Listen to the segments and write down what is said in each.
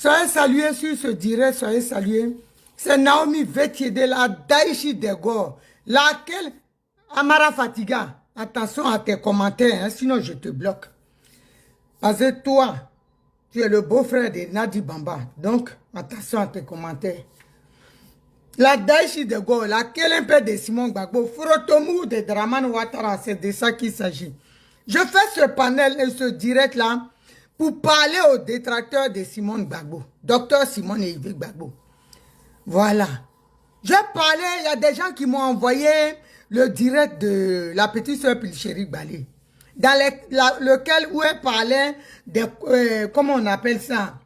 Soyez salués sur ce direct, soyez salués. C'est Naomi Vétier de la Daïchi Dego, laquelle Amara Fatiga. Attention à tes commentaires, hein, sinon je te bloque. Parce que toi, tu es le beau-frère de Nadi Bamba. Donc, attention à tes commentaires. La Daïchi Dego, laquelle un peu de Simon Gbagbo, Frotomou de Draman Ouattara, c'est de ça qu'il s'agit. Je fais ce panel et ce direct-là pour parler aux détracteurs de Simone Gbagbo, docteur Simone Yves Gbagbo. Voilà. Je parlais, il y a des gens qui m'ont envoyé le direct de la petite soeur Pilchéri Balé, dans lequel où elle parlait de, comment on appelle ça?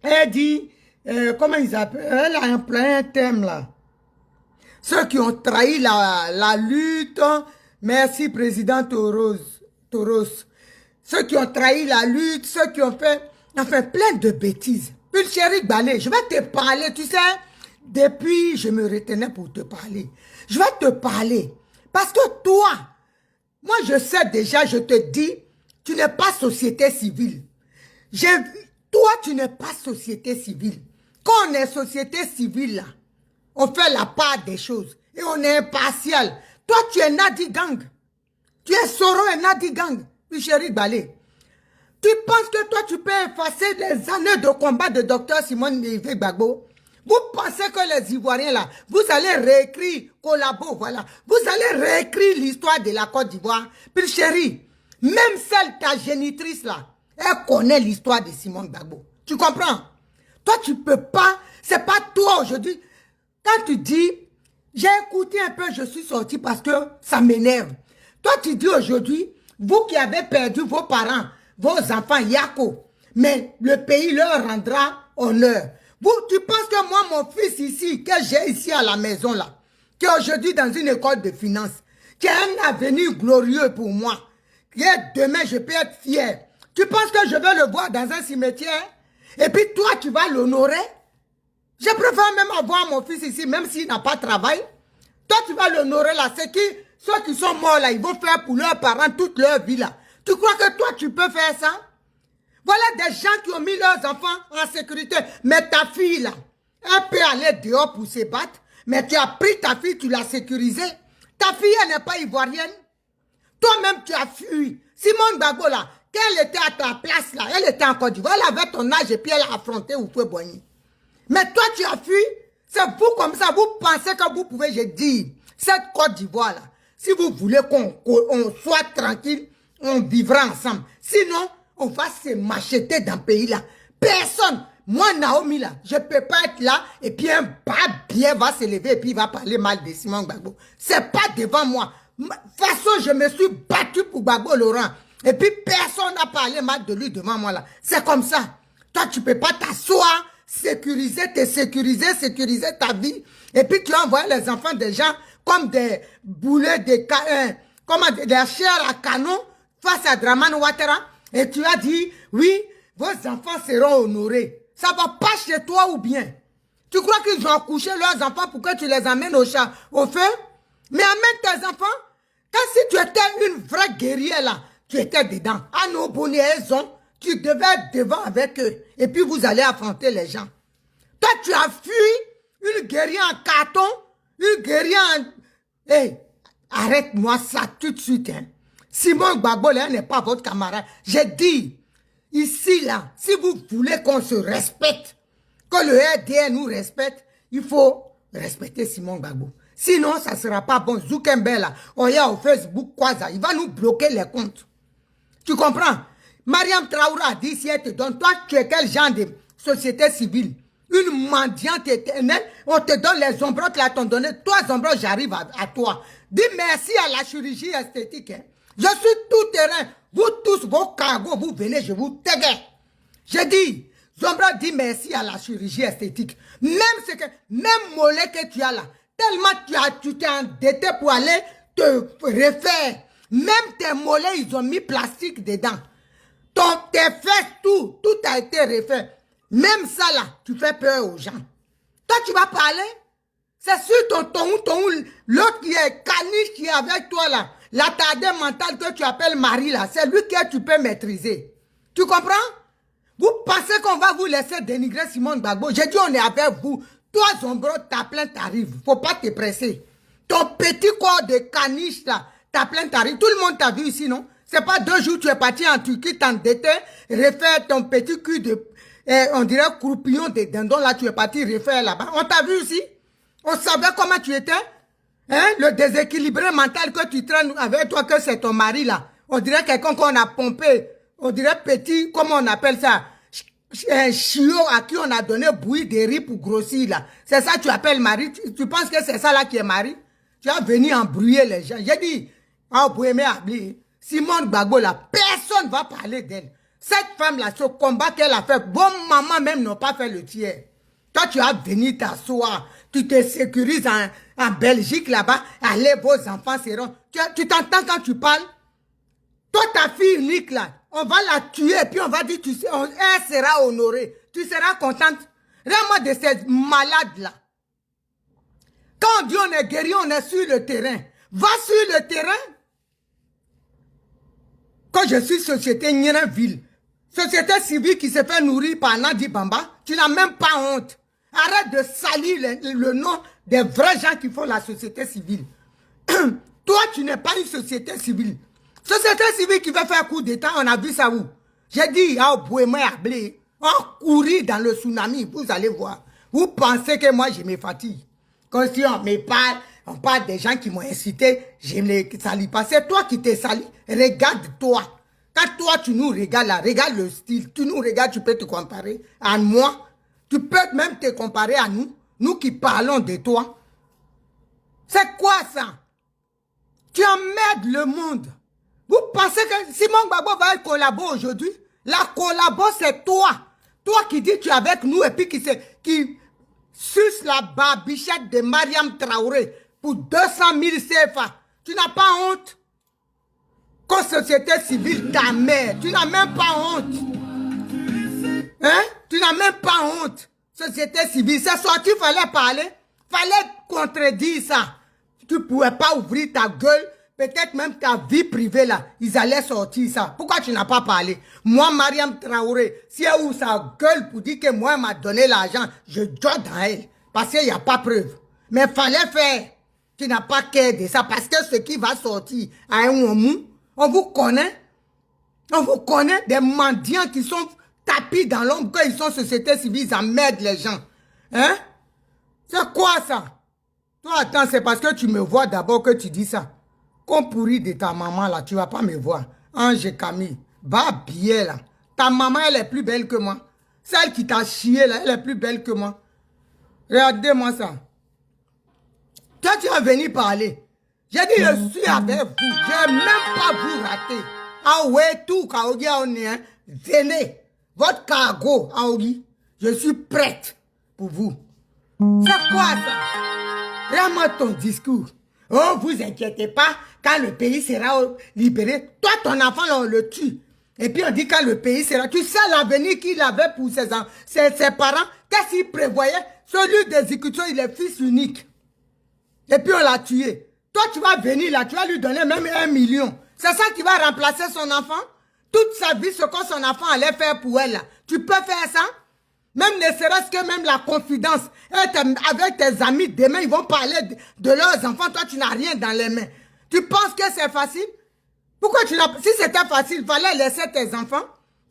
Elle dit, comment ils appellent? Elle a employé un thème là. Ceux qui ont trahi la lutte, merci président Toros. Ceux qui ont trahi la lutte, ceux qui ont fait, enfin, plein de bêtises. Pilchéri Balé, je vais te parler, tu sais, depuis je me retenais pour te parler. Je vais te parler. Parce que toi, moi je sais déjà, je te dis, tu n'es pas société civile. Toi, tu n'es pas société civile. Quand on est société civile, là, on fait la part des choses. Et on est impartial. Toi, tu es Nadi Gang. Tu es Soro et Nadi Gang. Pilchéri Balé. Tu penses que toi, tu peux effacer les années de combat de Dr Simone Yves Gbagbo? Vous pensez que les Ivoiriens, là, vous allez réécrire, collabo, voilà. Vous allez réécrire l'histoire de la Côte d'Ivoire. Pilchéri, même celle, ta génitrice, là, elle connaît l'histoire de Simone Gbagbo. Tu comprends? Toi, tu peux pas, c'est pas toi aujourd'hui. Quand tu dis, j'ai écouté un peu, je suis sorti parce que ça m'énerve. Toi, tu dis aujourd'hui, vous qui avez perdu vos parents, vos enfants, Yako, mais le pays leur rendra honneur. Vous, tu penses que moi, mon fils ici, que j'ai ici à la maison là, qui est aujourd'hui dans une école de finance, qui a un avenir glorieux pour moi, qui est demain, je peux être fier. Tu penses que je vais le voir dans un cimetière? Et puis toi, tu vas l'honorer? Je préfère même avoir mon fils ici, même s'il n'a pas de travail. Toi, tu vas l'honorer là. C'est qui? Ceux qui sont morts là, ils vont faire pour leurs parents toute leur vie là. Tu crois que toi, tu peux faire ça? Voilà des gens qui ont mis leurs enfants en sécurité. Mais ta fille là, elle peut aller dehors pour se battre. Mais tu as pris ta fille, tu l'as sécurisée. Ta fille, elle n'est pas ivoirienne. Toi-même, tu as fui. Simone Gbagbo là, quand elle était à ta place là, elle était en Côte d'Ivoire, elle avait ton âge et puis elle a affronté Houphouët-Boigny. Mais toi, tu as fui. C'est vous comme ça, vous pensez que vous pouvez, je dis, cette Côte d'Ivoire là, si vous voulez qu'on soit tranquille, on vivra ensemble. Sinon, on va se macheter dans le pays là. Personne, moi Naomi là, je ne peux pas être là et puis un bas bien va se lever et puis il va parler mal de Simone Gbagbo. C'est pas devant moi. De toute façon, je me suis battu pour Gbagbo Laurent. Et puis personne n'a parlé mal de lui devant moi là. C'est comme ça. Toi, tu ne peux pas t'asseoir, sécuriser ta vie. Et puis tu envoies les enfants des gens comme des boulets, des chairs à canon face à Draman Ouattara. Et tu as dit, oui, vos enfants seront honorés. Ça ne va pas chez toi ou bien? Tu crois qu'ils ont accouché leurs enfants pour que tu les amènes au feu? Mais amène tes enfants. Quand si tu étais une vraie guerrière là, tu étais dedans. À nos bonniers, tu devais être devant avec eux. Et puis vous allez affronter les gens. Toi, tu as fui une guerrière en carton, une guerrière en... Hey, arrête-moi ça tout de suite, hein. Simone Gbagbo, elle n'est pas votre camarade. J'ai dit, ici, là, si vous voulez qu'on se respecte, que le RDN nous respecte, il faut respecter Simone Gbagbo. Sinon, ça ne sera pas bon. Zuckerberg, là, on y a au Facebook, quoi ça, il va nous bloquer les comptes. Tu comprends? Mariam Traoré a dit, si elle te donne, toi, tu es quel genre de société civile? Une mendiante éternelle, on te donne les ombrottes, là, t'ont donné 3 ombrottes, j'arrive à toi. Dis merci à la chirurgie esthétique, hein. Je suis tout terrain. Vous tous, vos cargos, vous venez, je vous téguais. J'ai dit, Zombra dit merci à la chirurgie esthétique. Même mollet que tu as là, tellement tu t'es endetté pour aller te refaire. Même tes mollets, ils ont mis plastique dedans. Tes fesses, tout a été refait. Même ça là, tu fais peur aux gens. Toi, tu vas parler? C'est sûr ton l'autre qui est caniche qui est avec toi là. L'attardé mental que tu appelles Marie là, c'est lui que tu peux maîtriser. Tu comprends? Vous pensez qu'on va vous laisser dénigrer Simone Gbagbo? J'ai dit on est avec vous. Toi, Zombro, ta plainte arrive. Faut pas te presser. Ton petit corps de caniche là, ta plainte arrive. Tout le monde t'a vu ici, non? C'est pas 2 jours tu es parti en Turquie, t'endetter, refaire ton petit cul de, on dirait croupillon de dindon, là tu es parti refaire là-bas. On t'a vu ici? On savait comment tu étais? Hein? Le déséquilibré mental que tu traînes avec toi, que c'est ton mari là. On dirait quelqu'un qu'on a pompé. On dirait petit, comment on appelle ça? Un chiot à qui on a donné bouillie de riz pour grossir là. C'est ça que tu appelles mari? Tu penses que c'est ça là qui est mari? Tu vas venir embrouiller les gens. J'ai dit, Simone Gbagbo là, personne ne va parler d'elle. Cette femme là, ce combat qu'elle a fait, bon maman même n'ont pas fait le tiers. Toi tu vas venir t'asseoir, tu te sécurises en Belgique là-bas, allez vos enfants seront. Tu t'entends quand tu parles? Toi ta fille unique là, on va la tuer et puis on va dire, elle sera honorée. Tu seras contente. Regarde-moi de ces malades-là. Quand on dit on est guéri, on est sur le terrain. Va sur le terrain. Quand je suis société Nyerenville, société civile qui se fait nourrir par Nadi Bamba, tu n'as même pas honte. Arrête de salir le nom des vrais gens qui font la société civile. Toi, tu n'es pas une société civile. Société civile qui veut faire coup d'État, on a vu ça où? J'ai dit, on courir dans le tsunami, vous allez voir. Vous pensez que moi, je me fatigue. Quand si on me parle, on parle des gens qui m'ont incité, je ne les salis pas. C'est toi qui t'es sali. Regarde-toi. Quand toi, tu nous regardes là, regarde le style, tu nous regardes, tu peux te comparer à moi. Tu peux même te comparer à nous, nous qui parlons de toi. C'est quoi ça? Tu emmerdes le monde. Vous pensez que Simone Gbagbo va collaborer aujourd'hui? La collabo, c'est toi. Toi qui dis tu es avec nous et puis qui suce la barbichette de Mariam Traoré pour 200 000 CFA. Tu n'as pas honte? Quand société civile ta mère, tu n'as même pas honte. Hein? Tu n'as même pas honte. Société civile, c'est sorti, il fallait parler. Fallait contredire ça. Tu ne pouvais pas ouvrir ta gueule. Peut-être même ta vie privée là, ils allaient sortir ça. Pourquoi tu n'as pas parlé? Moi, Mariam Traoré, si elle ouvre sa gueule pour dire que moi, elle m'a donné l'argent, je dois dans elle. Parce qu'il n'y a pas preuve. Mais il fallait faire. Tu n'as pas qu'à de ça. Parce que ce qui va sortir à un moment, on vous connaît. On vous connaît des mendiants qui sont tapis dans l'ombre. Quand ils sont société civile, ils emmerdent les gens. Hein? C'est quoi ça? Toi, attends, c'est parce que tu me vois d'abord que tu dis ça. Qu'on pourrit de ta maman là, tu vas pas me voir. Ange Camille, va bien là. Ta maman, elle est plus belle que moi. Celle qui t'a chié là, elle est plus belle que moi. Regardez-moi ça. Toi, tu vas venir parler. J'ai dit, je suis avec vous. Je n'ai même pas vous rater. Ah ouais, tout, Kaogi, on est, hein. Venez. Votre cargo, Aogi. Je suis prête pour vous. C'est quoi ça? Regarde-moi ton discours. Oh, vous inquiétez pas, quand le pays sera libéré, toi, ton enfant, on le tue. Et puis on dit quand le pays sera... Tu sais l'avenir qu'il avait pour ses parents, qu'est-ce qu'il prévoyait? Celui d'exécution, il est fils unique. Et puis on l'a tué. Toi, tu vas venir là, tu vas lui donner même 1 million. C'est ça qui va remplacer son enfant? Toute sa vie, ce que son enfant allait faire pour elle, là. Tu peux faire ça? Même ne serait-ce que même la confidence. Avec tes amis, demain, ils vont parler de leurs enfants. Toi, tu n'as rien dans les mains. Tu penses que c'est facile? Pourquoi tu n'as pas... Si c'était facile, il fallait laisser tes enfants.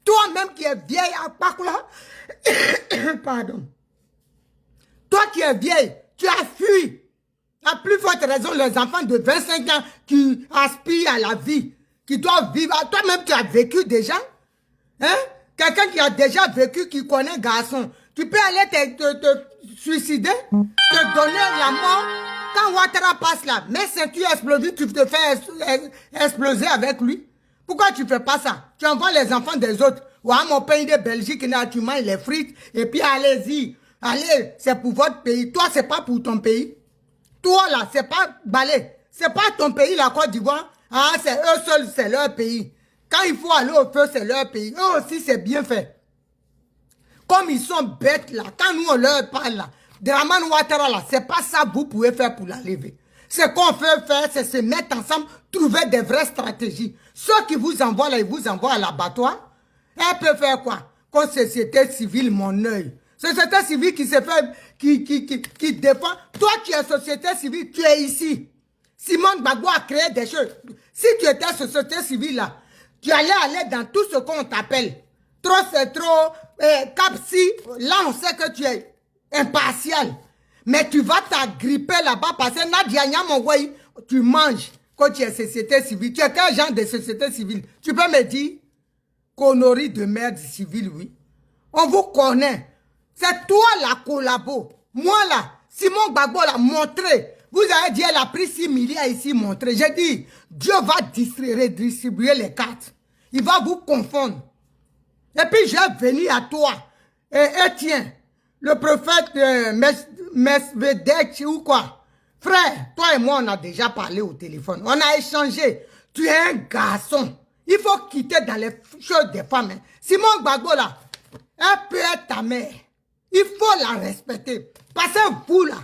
Toi-même qui es vieille à Pakula. Pardon. Toi qui es vieille, tu as fui. À plus forte raison, les enfants de 25 ans qui aspirent à la vie, qui doivent vivre. Toi-même, tu as vécu déjà. Hein? Quelqu'un qui a déjà vécu, qui connaît garçon. Tu peux aller te suicider, te donner la mort. Quand Ouattara passe là, mais ceinture explosive, tu te fais exploser avec lui. Pourquoi tu ne fais pas ça? Tu envoies les enfants des autres. Ouais, mon pays de Belgique, tu manges les frites. Et puis allez-y. Allez, c'est pour votre pays. Toi, c'est pas pour ton pays. Toi là, c'est pas balai. C'est pas ton pays, la Côte d'Ivoire. Ah, c'est eux seuls, c'est leur pays. Quand il faut aller au feu, c'est leur pays. Eux aussi, c'est bien fait. Comme ils sont bêtes là, quand nous on leur parle là, Draman Ouattara là, c'est pas ça que vous pouvez faire pour la lever. Ce qu'on peut faire, c'est se mettre ensemble, trouver des vraies stratégies. Ceux qui vous envoient là, ils vous envoient à l'abattoir. Elle peut faire quoi? comme société civile, mon œil. Société civile qui se fait, qui défend. Toi, tu es société civile, tu es ici. Simone Gbagbo a créé des choses. Si tu étais société civile là, tu allais aller dans tout ce qu'on t'appelle. Trop c'est trop, Capsi, là on sait que tu es impartial. Mais tu vas t'agripper là-bas parce que Nadia Nyamongway, tu manges quand tu es société civile. Tu es quel genre de société civile? Tu peux me dire? Connerie de merde civile, oui. On vous connaît. C'est toi la collabo. Moi là, Simone Gbagbo l'a montré. Vous avez dit, elle a pris 6 milliards ici, montré. J'ai dit, Dieu va redistribuer les cartes. Il va vous confondre. Et puis, je vais venir à toi. Et tiens, le prophète Mesvedek ou quoi. Frère, toi et moi, on a déjà parlé au téléphone. On a échangé. Tu es un garçon. Il faut quitter dans les choses des femmes. Hein. Simone Gbagbo, là, elle peut être ta mère. Il faut la respecter. Parce que vous, là,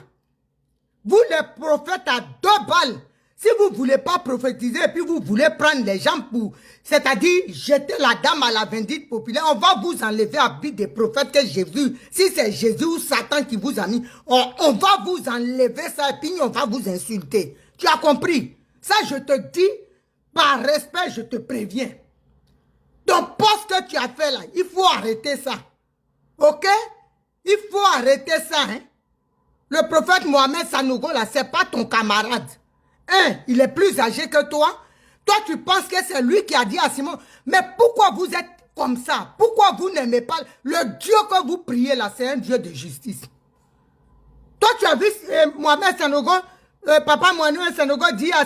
vous, les prophètes à 2 balles, si vous ne voulez pas prophétiser et puis vous voulez prendre les gens pour, c'est-à-dire jeter la dame à la vindicte populaire, on va vous enlever à but des prophètes que j'ai vus. Si c'est Jésus ou Satan qui vous a mis, on va vous enlever ça et puis on va vous insulter. Tu as compris? Ça, je te dis, par respect, je te préviens. Ton poste que tu as fait là, il faut arrêter ça. Ok? Il faut arrêter ça, hein? Le prophète Mohamed Sanogo, là, c'est pas ton camarade. Il est plus âgé que toi. Toi, tu penses que c'est lui qui a dit à Simon, mais pourquoi vous êtes comme ça? Pourquoi vous n'aimez pas? Le Dieu que vous priez là, c'est un Dieu de justice. Toi, tu as vu Mohamed Sanogo, papa Mohamed Sanogo dit à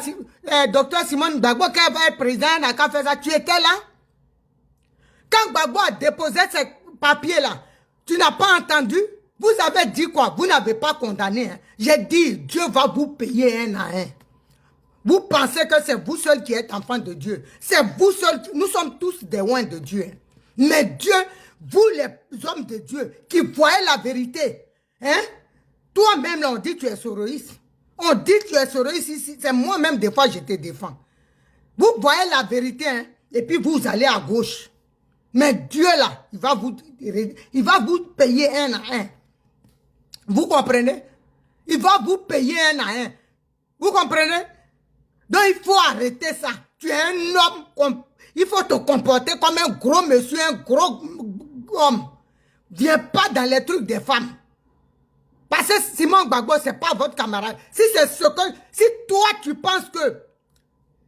docteur Simone Gbagbo qu'elle va être président, elle n'a qu'à faire ça. Tu étais là? Quand Gbagbo a déposé ces papiers-là, tu n'as pas entendu? Vous avez dit quoi? Vous n'avez pas condamné. Hein? J'ai dit, Dieu va vous payer un à un. Vous pensez que c'est vous seul qui êtes enfant de Dieu. C'est vous seul. Nous sommes tous des oins de Dieu. Hein? Mais Dieu, vous les hommes de Dieu, qui voyez la vérité. Hein? Toi-même, on dit que tu es soroïste. On dit que tu es soroïste ici. C'est moi-même, des fois, je te défends. Vous voyez la vérité, hein? Et puis vous allez à gauche. Mais Dieu, là, il va vous payer un à un. Vous comprenez? Il va vous payer un à un. Vous comprenez? Donc, il faut arrêter ça. Tu es un homme. Il faut te comporter comme un gros monsieur, un gros homme. Viens pas dans les trucs des femmes. Parce que Simone Gbagbo, ce n'est pas votre camarade. Si c'est ce que... Si toi, tu penses que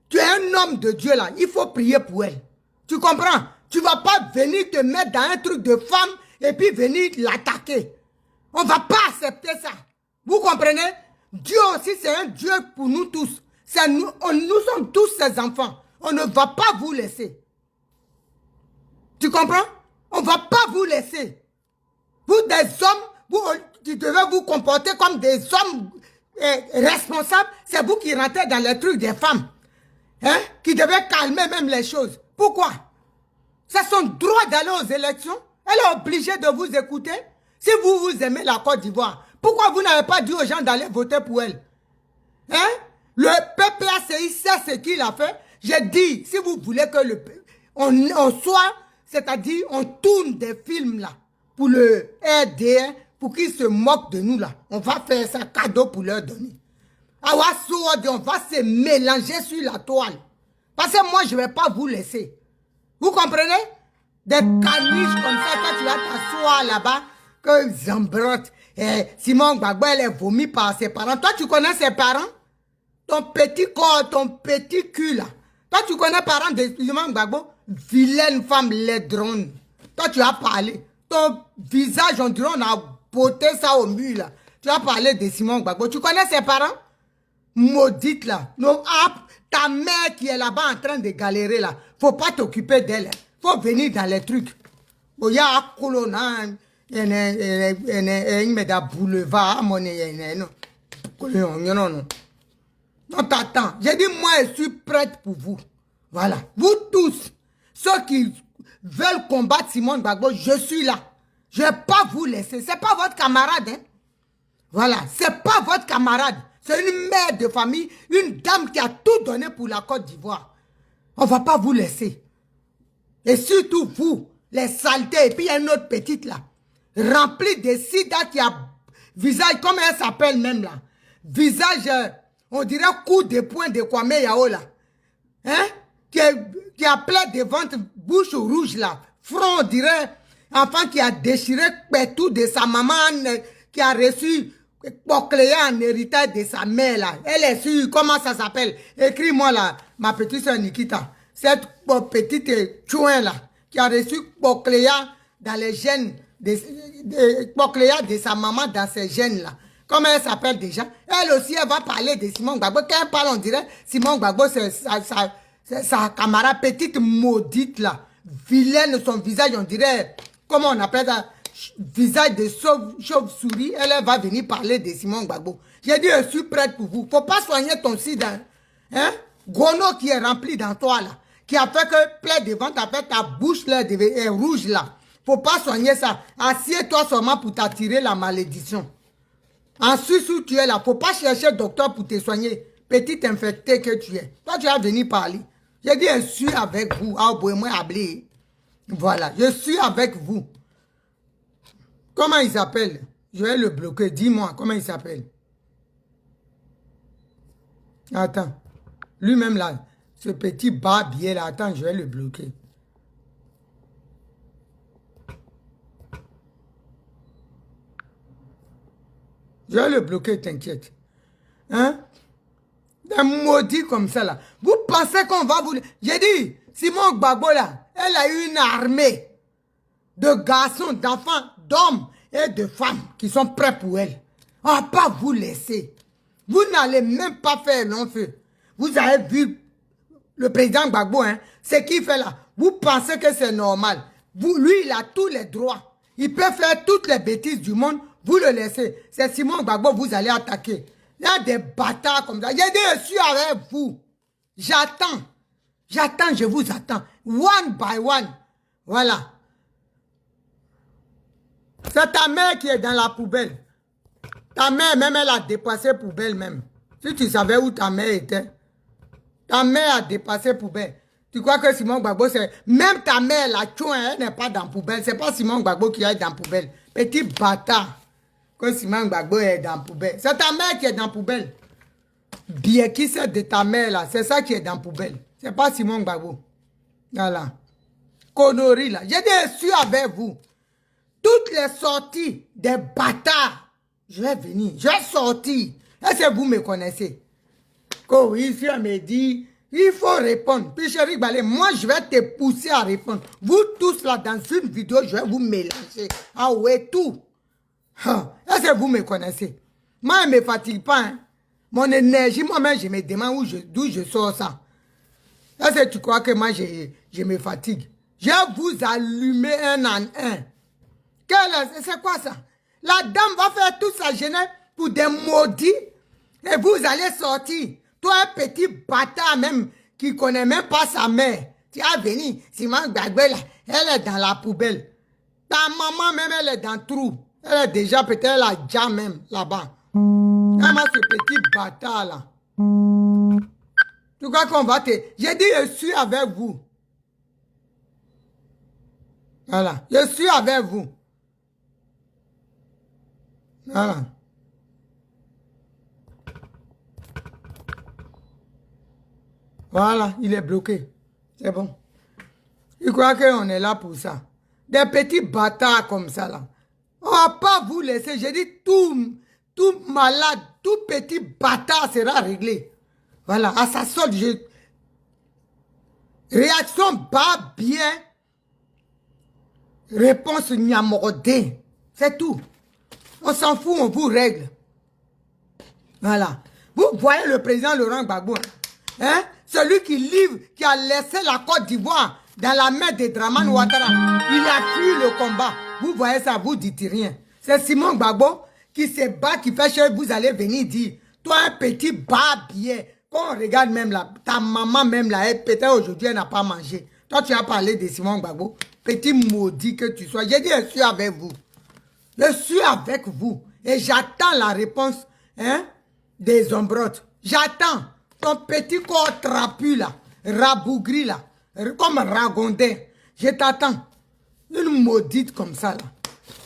tu es un homme de Dieu, là, il faut prier pour elle. Tu comprends? Tu ne vas pas venir te mettre dans un truc de femme et puis venir l'attaquer. On ne va pas accepter ça. Vous comprenez? Dieu aussi, c'est un Dieu pour nous tous. Nous sommes tous ses enfants. On ne va pas vous laisser. Tu comprends? On ne va pas vous laisser. Vous, des hommes, tu devez vous comporter comme des hommes responsables. C'est vous qui rentrez dans les trucs des femmes. Hein? Qui devez calmer même les choses. Pourquoi? C'est son droit d'aller aux élections. Elle est obligée de vous écouter. Si vous aimez la Côte d'Ivoire, pourquoi vous n'avez pas dit aux gens d'aller voter pour elle? Hein? Le PPACI sait ce qu'il a fait. J'ai dit, si vous voulez que on soit, c'est-à-dire on tourne des films là, pour le RDR, pour qu'ils se moquent de nous là, on va faire ça cadeau pour leur donner. On va se mélanger sur la toile. Parce que moi, je ne vais pas vous laisser. Vous comprenez? Des caniches comme ça, quand tu vas t'asseoir là-bas, que Zambrotte, Simone Gbagbo, elle est vomi par ses parents. Toi, tu connais ses parents? Ton petit corps, ton petit cul là. Toi, tu connais les parents de Simone Gbagbo? Vilaine femme laidronne. Toi, tu as parlé. Ton visage, on dirait, on a botté ça au mur là. Tu as parlé de Simone Gbagbo. Tu connais ses parents? Maudite là. Non, ta mère qui est là-bas en train de galérer là. Faut pas t'occuper d'elle. Faut venir dans les trucs. Il y a un colonat. Il y a un boulevard. Non. Non, t'attends. J'ai dit, moi, je suis prête pour vous. Voilà. Vous tous, ceux qui veulent combattre Simone Gbagbo, je suis là. Je ne vais pas vous laisser. Ce n'est pas votre camarade. Hein? Voilà. Ce n'est pas votre camarade. C'est une mère de famille, une dame qui a tout donné pour la Côte d'Ivoire. On ne va pas vous laisser. Et surtout vous, les saletés. Et puis il y a une autre petite là, remplie de sida qui a visage, comme elle s'appelle même là. Visage, on dirait coup de poing de Kwame Yao là. Hein? Qui a plein de ventre, bouche rouge là. Front, on dirait, enfant qui a déchiré tout de sa maman, qui a reçu Pocléa en héritage de sa mère là. Elle est sûre, comment ça s'appelle? Écris-moi là, ma petite soeur Nikita. Cette petite chouin là, qui a reçu Pocléa dans les gènes, Pocléa de sa maman dans ses gènes là. Comment elle s'appelle déjà? Elle aussi, elle va parler de Simon Gbagbo. Quand elle parle, on dirait Simon Gbagbo, c'est sa camarade petite maudite là. Vilaine, son visage, on dirait, comment on appelle ça? Visage de chauve-souris. Elle va venir parler de Simon Gbagbo. J'ai dit, je suis prête pour vous. Faut pas soigner ton sida. Hein? Gono qui est rempli dans toi là. Qui a fait que plein de ventre, a fait ta bouche là, est rouge là. Faut pas soigner ça. Assieds-toi seulement pour t'attirer la malédiction. Ensuite, où tu es là, faut pas chercher docteur pour te soigner. Petite infectée que tu es. Toi, tu vas venir parler. J'ai dit, je suis avec vous. Voilà, je suis avec vous. Comment il s'appelle? Je vais le bloquer. Dis-moi, comment il s'appelle? Attends. Lui-même là, ce petit barbier là, attends, je vais le bloquer. Je vais le bloquer, t'inquiète. Hein? Des maudits comme ça là. Vous pensez qu'on va vous... J'ai dit, Simon Gbagbo là, elle a eu une armée de garçons, d'enfants, d'hommes et de femmes qui sont prêts pour elle. On ne va pas vous laisser. Vous n'allez même pas faire long feu. Vous avez vu le président Gbagbo, hein, ce qu'il fait là. Vous pensez que c'est normal. Lui, il a tous les droits. Il peut faire toutes les bêtises du monde. Vous le laissez. C'est Simon Gbagbo, vous allez attaquer. Il y a des bâtards comme ça. J'ai dit, je suis avec vous. J'attends. J'attends, je vous attends. One by one. Voilà. C'est ta mère qui est dans la poubelle. Ta mère, même, elle a dépassé poubelle même. Si tu savais où ta mère était. Ta mère a dépassé poubelle. Tu crois que Simon Gbagbo, c'est... Même ta mère, la chouin, elle n'est pas dans poubelle. C'est pas Simon Gbagbo qui est dans poubelle. Petit bâtard. Que Simon Gbagbo est dans poubelle. C'est ta mère qui est dans poubelle. Bien qui c'est de ta mère là. C'est ça qui est dans poubelle. C'est pas Simon Gbagbo. Voilà. Connerie là. J'ai dit, je suis avec vous. Toutes les sorties des bâtards, je vais venir, je vais sortir. Est-ce que vous me connaissez? Quand oui, si on me dit, il faut répondre. Puis chérie Balé, moi je vais te pousser à répondre. Vous tous là, dans une vidéo, je vais vous mélanger. Ah ouais, tout. Est-ce que vous me connaissez? Moi, je ne me fatigue pas. Hein? Mon énergie, moi-même, je me demande d'où je sors ça. Est-ce que tu crois que moi, je me fatigue? Je vais vous allumer un en un. C'est quoi ça? La dame va faire toute sa jeunesse pour des maudits et vous allez sortir. Toi, un petit bâtard même qui ne connaît même pas sa mère. Tu vas venir, Simon Gbagbo, elle est dans la poubelle. Ta maman même, elle est dans le trou. Elle est déjà peut-être la déjà même là-bas. Comment ce petit bâtard là? Tu crois qu'on va te... J'ai dit, je suis avec vous. Voilà, je suis avec vous. Voilà. Voilà, il est bloqué. C'est bon. Il croit qu'on est là pour ça. Des petits bâtards comme ça là. On ne va pas vous laisser. J'ai dit tout malade, tout petit bâtard sera réglé. Voilà, à sa solde, réaction bas bien. Réponse niamordée. C'est tout. On s'en fout, on vous règle. Voilà. Vous voyez le président Laurent Gbagbo. Hein? Celui qui livre, qui a laissé la Côte d'Ivoire dans la main de Dramane Ouattara. Il a fui le combat. Vous voyez ça, vous dites rien. C'est Simon Gbagbo qui se bat, qui fait que vous allez venir dire, toi un petit barbier, quand on regarde même là, ta maman même là, peut-être aujourd'hui elle n'a pas mangé. Toi tu as parlé de Simon Gbagbo, petit maudit que tu sois. J'ai dit, je suis avec vous. Je suis avec vous. Et j'attends la réponse hein, des ombrotes. J'attends ton petit corps trapu là, rabougri là, comme ragondin. Je t'attends. Une maudite comme ça, là.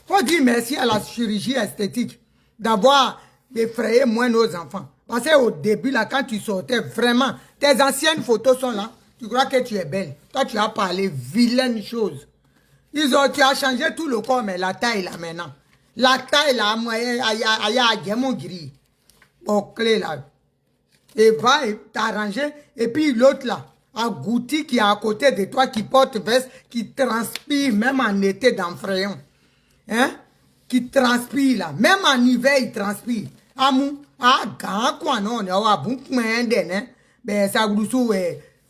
Faut dire merci à la chirurgie esthétique d'avoir effrayé moins nos enfants. Parce qu'au début, là, quand tu sortais, vraiment, tes anciennes photos sont là. Tu crois que tu es belle. Toi, tu as parlé vilaines choses. Tu as changé tout le corps, mais la taille, là, maintenant. La taille, là, il y a mon gris. Au clé, là. Et va t'arranger. Et puis l'autre, là, Agouti qui est à côté de toi, qui porte veste, qui transpire, même en été dans Fréon. Hein? Qui transpire, là. Même en hiver, il transpire. Amou, quand quoi, non, on a bon point, hein? Ben, ça groussou,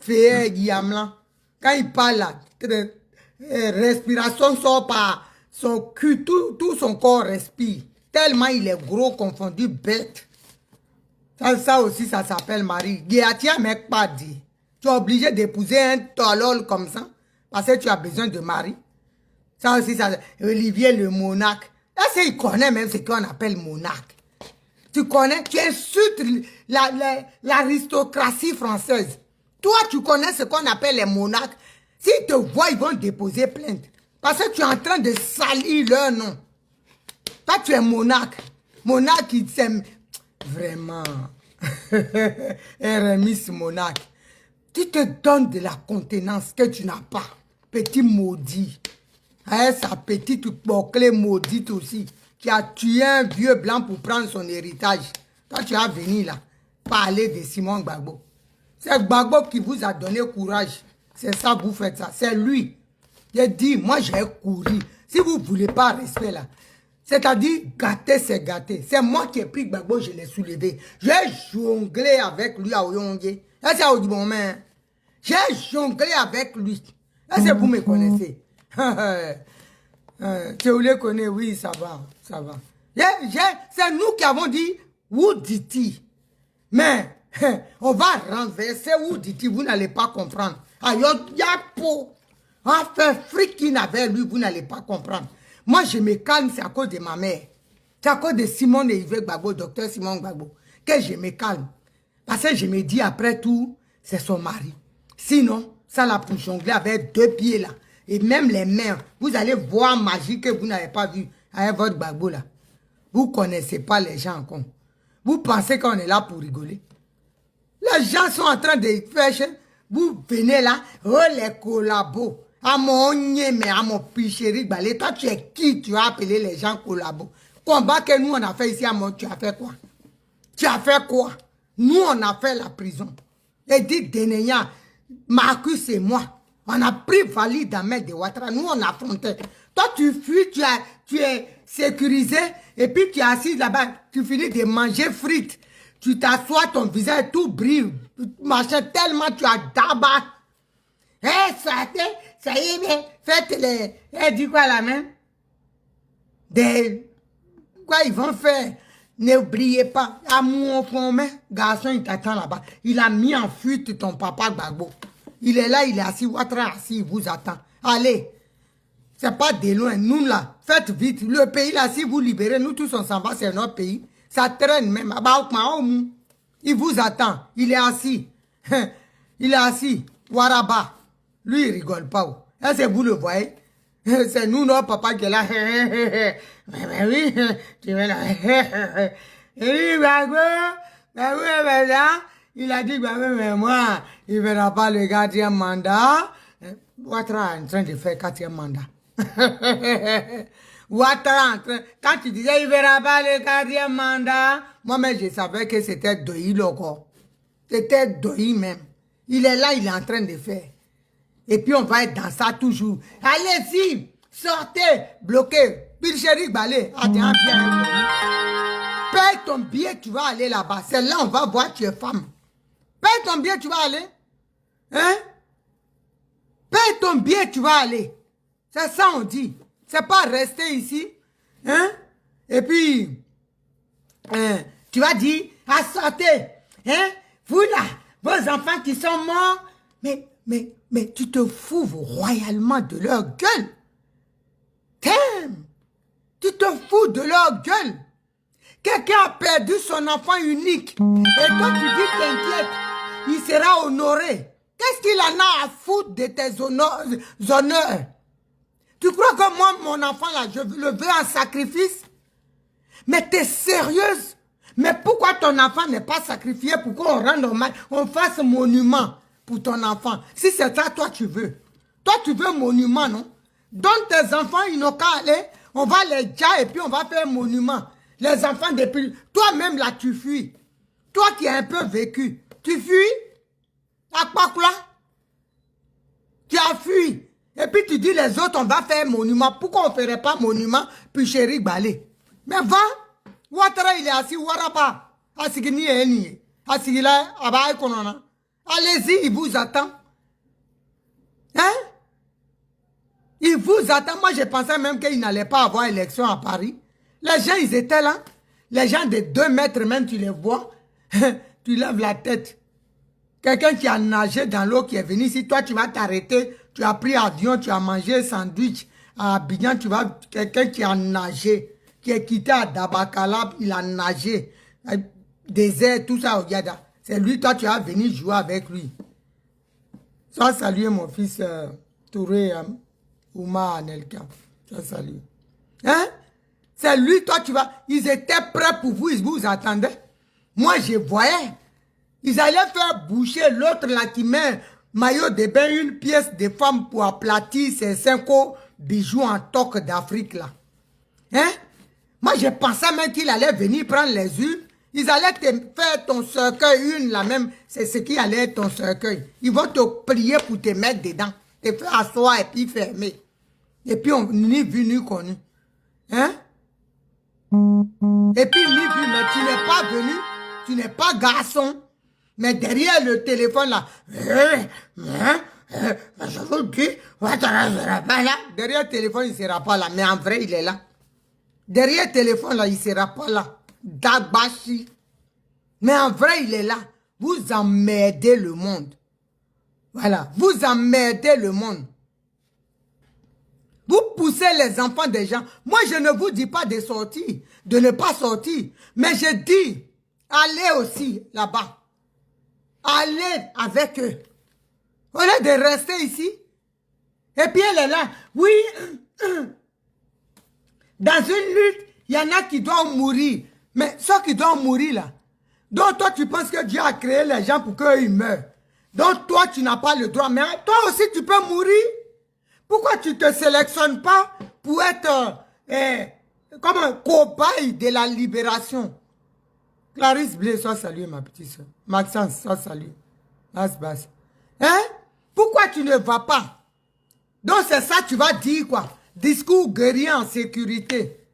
fait, Guillaume, là. Quand il parle, là, respiration sort par son cul, tout son corps respire. Tellement il est gros, confondu, bête. Ça aussi, ça s'appelle mari. Guéatia, mec, pas dit. Tu es obligé d'épouser un tolol comme ça, parce que tu as besoin de mari. Ça aussi, ça. Olivier le monarque. Là, il connaît même ce qu'on appelle monarque. Tu connais, tu insultes l'aristocratie française. Toi, tu connais ce qu'on appelle les monarques. S'ils te voient, ils vont déposer plainte. Parce que tu es en train de salir leur nom. Toi, tu es monarque. Monarque qui t'aime. Vraiment. Rémis monarque. Tu te donnes de la contenance que tu n'as pas. Petit maudit. Hein, sa petite bouclée maudite aussi. Qui a tué un vieux blanc pour prendre son héritage. Toi, tu as venu là. Parler de Simon Gbagbo. C'est Gbagbo qui vous a donné courage. C'est ça, vous faites ça. C'est lui. J'ai dit, moi j'ai couru. Si vous ne voulez pas respect là, c'est-à-dire gâter, c'est gâter. C'est moi qui ai pris Gbagbo, je l'ai soulevé. J'ai jonglé avec lui à Oyonge. Là, c'est Audibonmain. J'ai jonglé avec lui. Là, c'est vous me connaissez. Tu le connais, oui, ça va, ça va. C'est nous qui avons dit, où dit-il? Mais, on va renverser où dit-il, vous n'allez pas comprendre. Yapo, on fait freaking avec lui, vous n'allez pas comprendre. Moi, je me calme, c'est à cause de ma mère. C'est à cause de Simon et Yves Gbagbo, docteur Simon Gbagbo, que je me calme. Parce que je me dis, après tout, c'est son mari. Sinon, ça l'a pour jongler avec 2 pieds là. Et même les mains, vous allez voir magie que vous n'avez pas vu avec votre Gbagbo là. Vous ne connaissez pas les gens encore. Vous pensez qu'on est là pour rigoler. Les gens sont en train de faire. Vous venez là, oh les collabos. À mon mais à mon picherie balé. Toi, tu es qui? Tu as appelé les gens collabos. Combat que nous on a fait ici à mon, tu as fait quoi? Tu as fait quoi? Nous on a fait la prison. Et dit Deneya, Marcus et moi. On a pris valide à mettre de Ouattara. Nous, on affrontait. Toi, tu fuis, tu es sécurisé. Et puis, tu es assis là-bas. Tu finis de manger frites. Tu t'assois, ton visage tout brille. Machin, tellement tu as d'abat. Ça y est, mais faites les... Elle dit quoi là même? Quoi ils vont faire? N'oubliez pas. À mon enfant, garçon, il t'attend là-bas. Il a mis en fuite ton papa Gbagbo. Il est là, il est assis, Ouattara assis, il vous attend. Allez, c'est pas de loin, nous là, faites vite. Le pays là, si vous libérez, nous tous on s'en va, c'est notre pays. Ça traîne même. Il vous attend, il est assis. Il est assis, Waraba. Lui, il rigole pas. Est-ce que vous le voyez? C'est nous, notre papa qui est là. Mais oui, tu es là. Et lui, il a dit, mais moi, il ne verra pas le 4e mandat. Ouattara est en train de faire 4e mandat. Ouattara en train... Quand tu disais, il ne verra pas le 4e mandat, moi-même, je savais que c'était Doyi Logo. C'était Doyi même. Il est là, il est en train de faire. Et puis, on va être dans ça toujours. Allez-y, sortez, bloquez. Pilcherik Balé, attends bien. Paye ton billet, tu vas aller là-bas. C'est là, on va voir tu es femme. Paye ton billet, tu vas aller. Hein? Paye ton billet, tu vas aller. C'est ça, on dit. C'est pas rester ici. Hein? Et puis, tu vas dire, à sortez. Hein? Vous là, vos enfants qui sont morts. Mais tu te fous royalement de leur gueule. T'aimes. Tu te fous de leur gueule. Quelqu'un a perdu son enfant unique. Et toi, tu dis, t'inquiète, il sera honoré. Qu'est-ce qu'il en a à foutre de tes honneurs? Tu crois que moi, mon enfant là, je le veux en sacrifice? Mais t'es sérieuse? Mais pourquoi ton enfant n'est pas sacrifié pour qu'on rende hommage, on fasse monument pour ton enfant? Si c'est ça, toi tu veux. Toi tu veux monument, non? Donc tes enfants, ils n'ont qu'à aller, on va les dire et puis on va faire un monument. Les enfants depuis... Toi-même là, tu fuis. Toi qui as un peu vécu, tu fuis? À quoi là? Tu as fui. Et puis tu dis les autres, on va faire un monument. Pourquoi on ne ferait pas monument puis chéri Balé? Mais va. Ouattara, il est assis. Ouarapa. Asigini est nié. Asigila, abaye konona. Allez-y, il vous attend. Hein? Il vous attend. Moi, je pensais même qu'il n'allait pas avoir élection à Paris. Les gens, ils étaient là. Les gens de 2 mètres même, tu les vois. Tu lèves la tête. Quelqu'un qui a nagé dans l'eau, qui est venu ici, toi, tu vas t'arrêter. Tu as pris avion, tu as mangé sandwich. À Abidjan, tu vas... Quelqu'un qui a nagé, qui est quitté à Dabakala, il a nagé. Désert, tout ça au Yada. C'est lui, toi, tu as venu jouer avec lui. Ça, saluer mon fils Touré Ouma Anelka. Ça, salut. Hein? C'est lui, toi, tu vas... Ils étaient prêts pour vous, ils vous attendaient. Moi, je voyais. Ils allaient faire boucher l'autre là qui met maillot de bain, une pièce de femme pour aplatir ses 5 bijoux en toque d'Afrique là. Hein? Moi, je pensais même qu'il allait venir prendre les urnes. Ils allaient te faire ton cercueil, une là même. C'est ce qui allait être ton cercueil. Ils vont te prier pour te mettre dedans. Te faire asseoir et puis fermer. Et puis, on ni vu ni connu. Hein? Et puis, ni vu, mais tu n'es pas venu. Tu n'es pas garçon. Mais derrière le téléphone là, je vous dis, derrière le téléphone il ne sera pas là, mais en vrai il est là. Derrière le téléphone là, il ne sera pas là. Dabashi. Mais en vrai il est là. Vous emmerdez le monde. Voilà, vous emmerdez le monde. Vous poussez les enfants des gens. Moi je ne vous dis pas de sortir, de ne pas sortir. Mais je dis, allez aussi là-bas. Allez avec eux. Au lieu de rester ici. Et puis elle est là. Oui. Dans une lutte, il y en a qui doivent mourir. Mais ceux qui doivent mourir là. Donc toi tu penses que Dieu a créé les gens pour qu'ils meurent. Donc toi tu n'as pas le droit. Mais toi aussi tu peux mourir. Pourquoi tu ne te sélectionnes pas pour être comme un cobaye de la libération? Clarisse Blé, soit salué, ma petite soeur. Maxence, soit salué. Basse. Hein? Pourquoi tu ne vas pas? Donc c'est ça, tu vas dire quoi? Discours guerrier en sécurité.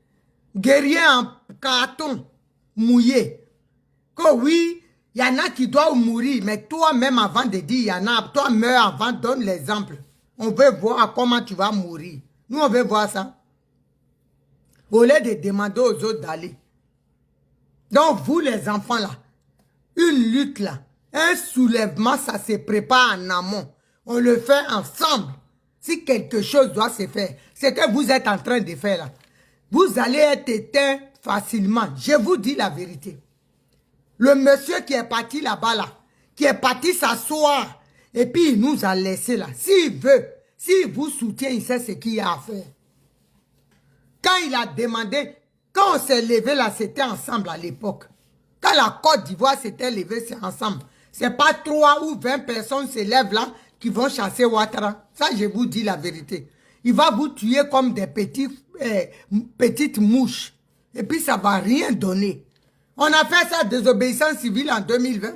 Guerrier en carton mouillé. Que oui, il y en a qui doivent mourir, mais toi-même avant de dire il y en a, toi meurs avant, donne l'exemple. On veut voir comment tu vas mourir. Nous, on veut voir ça. Au lieu de demander aux autres d'aller. Donc, vous les enfants là, une lutte là, un soulèvement, ça se prépare en amont. On le fait ensemble. Si quelque chose doit se faire, c'est que vous êtes en train de faire là. Vous allez être éteint facilement. Je vous dis la vérité. Le monsieur qui est parti là-bas là, qui est parti s'asseoir, et puis il nous a laissé là. S'il veut, s'il vous soutient, il sait ce qu'il a à faire. Quand il a demandé... Quand on s'est levé là, c'était ensemble à l'époque. Quand la Côte d'Ivoire s'était levée, c'est ensemble. Ce n'est pas 3 ou 20 personnes se lèvent là qui vont chasser Ouattara. Ça, je vous dis la vérité. Il va vous tuer comme des petites mouches. Et puis, ça ne va rien donner. On a fait ça, désobéissance civile en 2020.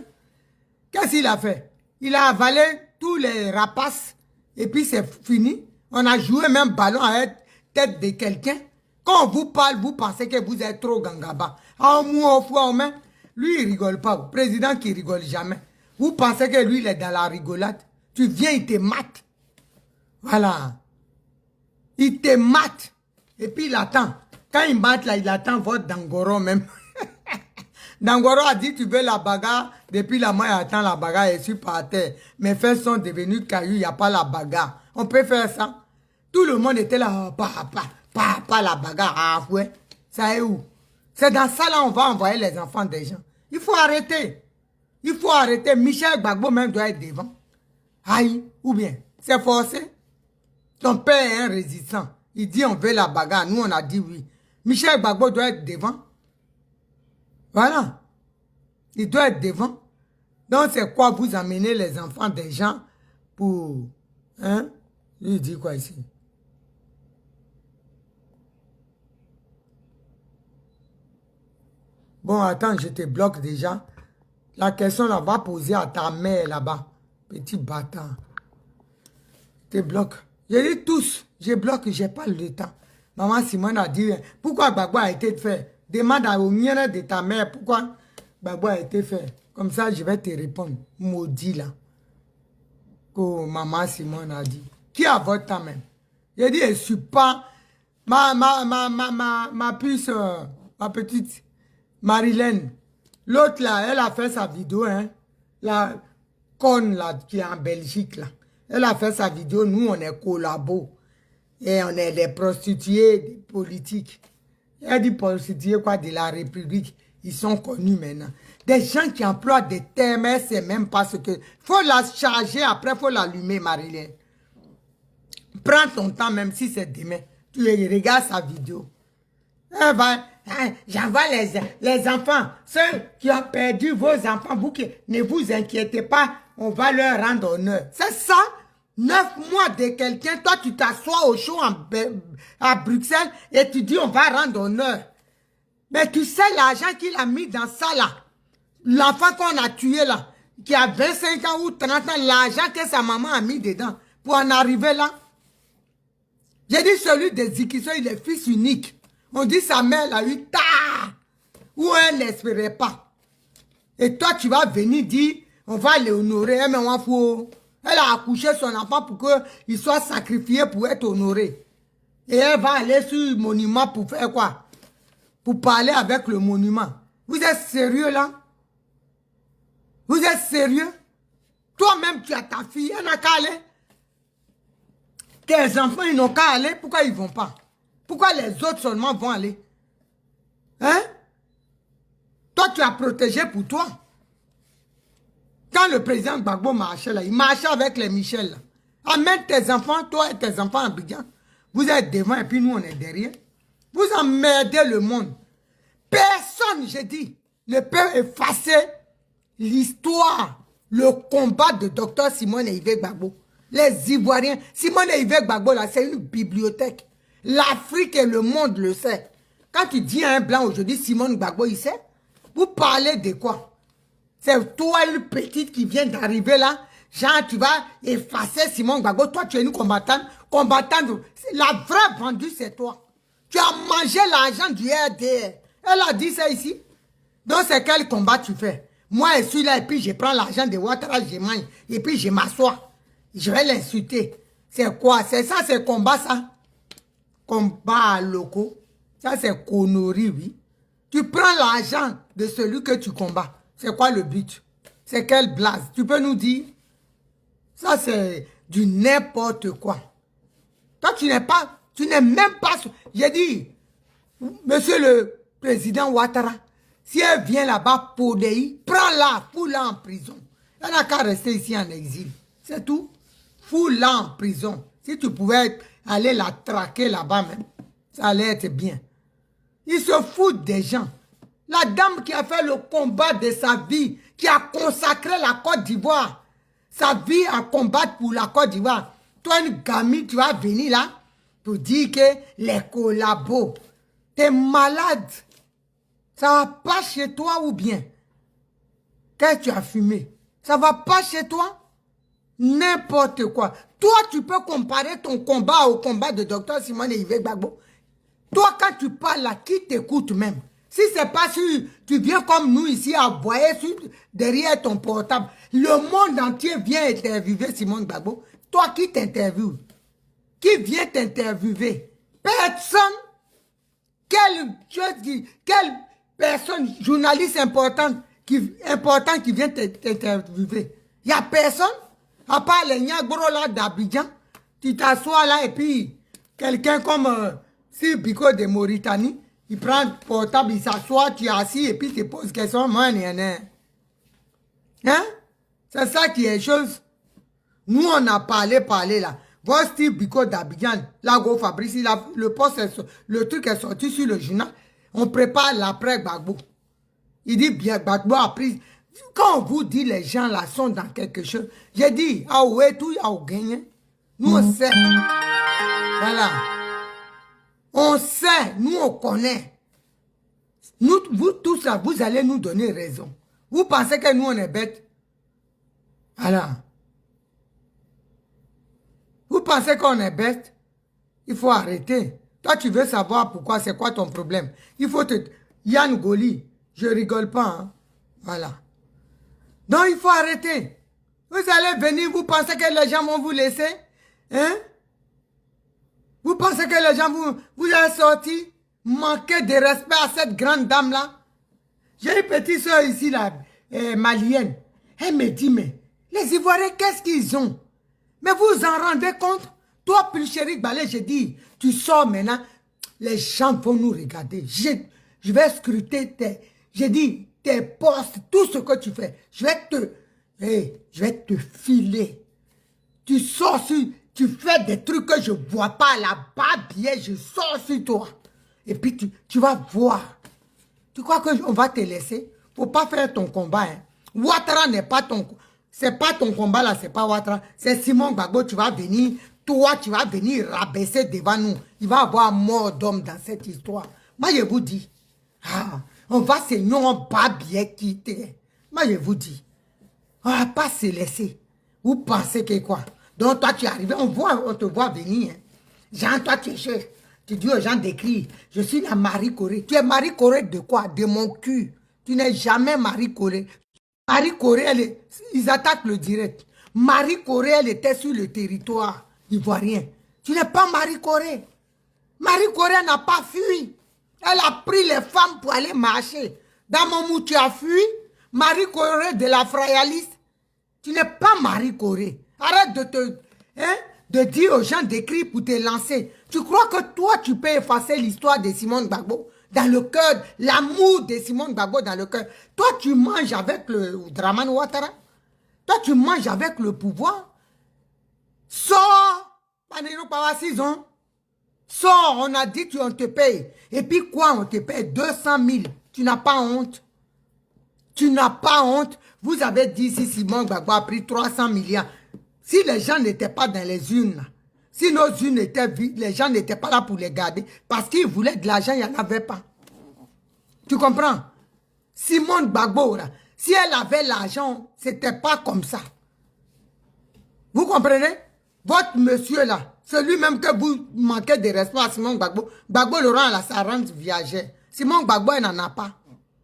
Qu'est-ce qu'il a fait? Il a avalé tous les rapaces. Et puis, c'est fini. On a joué même ballon à la tête de quelqu'un. Quand on vous parle, vous pensez que vous êtes trop gangaba. Lui, il rigole pas. Le président qui rigole jamais. Vous pensez que lui, il est dans la rigolade. Tu viens, il te mate. Voilà. Il te mate. Et puis, il attend. Quand il mate, là, il attend votre Dangoro même. Dangoro a dit, tu veux la bagarre. Depuis la main, il attend la bagarre. Et suis par terre. Mes fesses sont devenues cailloux. Il n'y a pas la bagarre. On peut faire ça. Tout le monde était là. Pas la bagarre. Ah, ouais. Ça est où? C'est dans ça là on va envoyer les enfants des gens. Il faut arrêter. Il faut arrêter. Michel Gbagbo même doit être devant. Aïe. Ou bien, c'est forcé. Ton père est un résistant. Il dit on veut la bagarre. Nous, on a dit oui. Michel Gbagbo doit être devant. Voilà. Il doit être devant. Donc, c'est quoi vous amenez les enfants des gens pour... Hein? Il dit quoi ici? Bon, attends, je te bloque déjà. La question, là, va poser à ta mère là-bas. Petit bâtard. Je te bloque. Je dis tous. Je bloque, je n'ai pas le temps. Maman Simone a dit, pourquoi Gbagbo a été fait? Demande au mien de ta mère, pourquoi Gbagbo a été fait? Comme ça, je vais te répondre. Maudit là. Que maman Simone a dit. Qui a votre temps même? J'ai dit, je ne suis pas ma puce, ma petite Marilène. L'autre là, elle a fait sa vidéo, hein. La conne là, qui est en Belgique là. Elle a fait sa vidéo, nous on est collabos. Et on est les prostituées politiques. Elle a dit prostituées quoi, de la République. Ils sont connus maintenant. Des gens qui emploient des termes, c'est même pas ce que... Faut la charger, après faut l'allumer, Marilène. Prends ton temps, même si c'est demain. Tu regardes sa vidéo. Elle va... J'envoie les enfants. Ceux qui ont perdu vos enfants, vous qui ne vous inquiétez pas, on va leur rendre honneur. C'est ça? 9 mois de quelqu'un, toi tu t'assois au chaud à Bruxelles et tu dis on va rendre honneur. Mais tu sais l'argent qu'il a mis dans ça là. L'enfant qu'on a tué là, qui a 25 ans ou 30 ans, l'argent que sa maman a mis dedans pour en arriver là. J'ai dit celui de Zikiso, il est fils unique. On dit sa mère l'a eu tard. Ou elle n'espérait pas. Et toi tu vas venir dire on va l'honorer, mais on faut... Elle a accouché son enfant pour qu'il soit sacrifié pour être honoré. Et elle va aller sur le monument pour faire quoi? Pour parler avec le monument. Vous êtes sérieux là? Vous êtes sérieux? Toi-même, tu as ta fille, elle n'a qu'à aller. Tes enfants, ils n'ont qu'à aller. Pourquoi ils ne vont pas? Pourquoi les autres seulement vont aller? Hein? Toi, tu as protégé pour toi. Quand le président Gbagbo marchait là, il marchait avec les Michel là. Amène tes enfants, toi et tes enfants à Abidjan. Vous êtes devant et puis nous on est derrière. Vous emmerdez le monde. Personne, j'ai dit, ne peut effacer l'histoire, le combat de Dr Simone et Yves Gbagbo. Les Ivoiriens, Simone et Yves Gbagbo là, c'est une bibliothèque. L'Afrique et le monde le sait. Quand tu dis à un blanc aujourd'hui, Simone Gbagbo, il sait. Vous parlez de quoi? C'est toi une petite qui vient d'arriver là. Genre, tu vas effacer Simone Gbagbo. Toi, tu es une combattante. Combattante. La vraie vendue, c'est toi. Tu as mangé l'argent du RDR. Elle a dit ça ici. Donc, c'est quel combat tu fais? Moi, je suis là et puis je prends l'argent de Ouattara, je mange. Et puis, je m'assois. Je vais l'insulter. C'est quoi? C'est ça, c'est combat, ça? Combat locaux. Ça, c'est connerie, oui. Tu prends l'argent de celui que tu combats. C'est quoi le but? C'est quelle blase? Tu peux nous dire? Ça, c'est du n'importe quoi. Toi, tu n'es même pas... J'ai dit, monsieur le président Ouattara, si elle vient là-bas pour Dei, prends-la, fous-la en prison. Elle n'a qu'à rester ici en exil. C'est tout. Fous-la en prison. Si tu pouvais aller la traquer là-bas même, ça allait être bien. Ils se foutent des gens. La dame qui a fait le combat de sa vie, qui a consacré la Côte d'Ivoire, sa vie à combattre pour la Côte d'Ivoire. Toi, une gamine, tu vas venir là pour dire que les collabos, t'es malade. Ça va pas chez toi ou bien? Qu'est-ce que tu as fumé? Ça va pas chez toi? N'importe quoi. Toi, tu peux comparer ton combat au combat de Dr Simone et Yves Gbagbo. Toi, quand tu parles là, qui t'écoute même? Si c'est pas si tu viens comme nous ici à aboyer derrière ton portable, le monde entier vient interviewer Simone Gbagbo. Toi qui t'interviewe? Qui vient t'interviewer? Personne. Quelle personne, journaliste important qui vient t'interviewer? Il n'y a personne. À part les Niagoro là d'Abidjan, tu t'assois là et puis quelqu'un comme si Biko de Mauritanie, il prend le portable, il s'assoit, tu es assis et puis tu poses question. Moi, hein? C'est ça qui est chose. Nous, on a parlé là. Votre style Bico d'Abidjan, là, go Fabrice, le poste, le truc est sorti sur le journal. On prépare l'après Gbagbo. Il dit bien, Gbagbo a pris. Quand on vous dit les gens là sont dans quelque chose, j'ai dit, ah ouais, tout, ah gagné. Nous, on sait. Voilà. On sait, nous, on connaît. Nous, vous tous là, vous allez nous donner raison. Vous pensez que nous, on est bêtes? Alors, vous pensez qu'on est bête? Il faut arrêter. Toi, tu veux savoir pourquoi, c'est quoi ton problème? Il faut te... Yann Goli, je rigole pas. Hein? Voilà. Donc, il faut arrêter. Vous allez venir, vous pensez que les gens vont vous laisser? Hein? Vous pensez que les gens vous allez sortir? Manquer de respect à cette grande dame-là? J'ai une petite soeur ici, là, malienne. Elle me dit, mais les Ivoiriens, qu'est-ce qu'ils ont? Mais vous vous en rendez compte? Toi, Pulchéri Balé, j'ai dit, tu sors maintenant, les gens vont nous regarder. Je vais scruter j'ai dit, tes postes, tout ce que tu fais. Je vais te filer. Tu sors sur, tu fais des trucs que je ne vois pas là-bas, bien, je sors sur toi. Et puis tu vas voir. Tu crois qu'on va te laisser? Faut pas faire ton combat. Hein. Ouattara n'est pas ton... C'est pas ton combat là, c'est pas Ouattara. C'est Simon Gbagbo, tu vas venir... Toi, tu vas venir rabaisser devant nous. Il va y avoir mort d'homme dans cette histoire. Moi, je vous dis... on va se non pas bien quitter. Moi, je vous dis... On va pas se laisser. Vous pensez que quoi? Donc, toi, tu es arrivé, on te voit venir. Hein. Jean, toi, tu es chef. Tu dis aux gens d'écrire, je suis la Marie Corée. Tu es Marie Corée de quoi? De mon cul. Tu n'es jamais Marie Corée. Marie Corée, ils attaquent le direct. Marie Corée, elle était sur le territoire ivoirien. Tu n'es pas Marie Corée. Marie Corée n'a pas fui. Elle a pris les femmes pour aller marcher. Dans mon mou, tu as fui. Marie Corée de la Frayaliste. Tu n'es pas Marie Corée. Arrête de dire aux gens d'écrire pour te lancer. Tu crois que toi, tu peux effacer l'histoire de Simone Gbagbo dans le cœur, l'amour de Simone Gbagbo dans le cœur. Toi, tu manges avec le Dramane Ouattara. Toi, tu manges avec le pouvoir. Sors. Sors, on a dit qu'on te paye. Et puis quoi, on te paye 200 000. Tu n'as pas honte. Tu n'as pas honte. Vous avez dit si Simone Gbagbo a pris 300 milliards. Si les gens n'étaient pas dans les urnes, si nos urnes étaient vides, les gens n'étaient pas là pour les garder. Parce qu'ils voulaient de l'argent, il n'y en avait pas. Tu comprends? Simone Gbagbo, là, si elle avait l'argent, ce n'était pas comme ça. Vous comprenez? Votre monsieur là, celui-même que vous manquez de respect à Simone Gbagbo, Gbagbo le rend à la Sarante viagère. Simone Gbagbo, elle n'en a pas.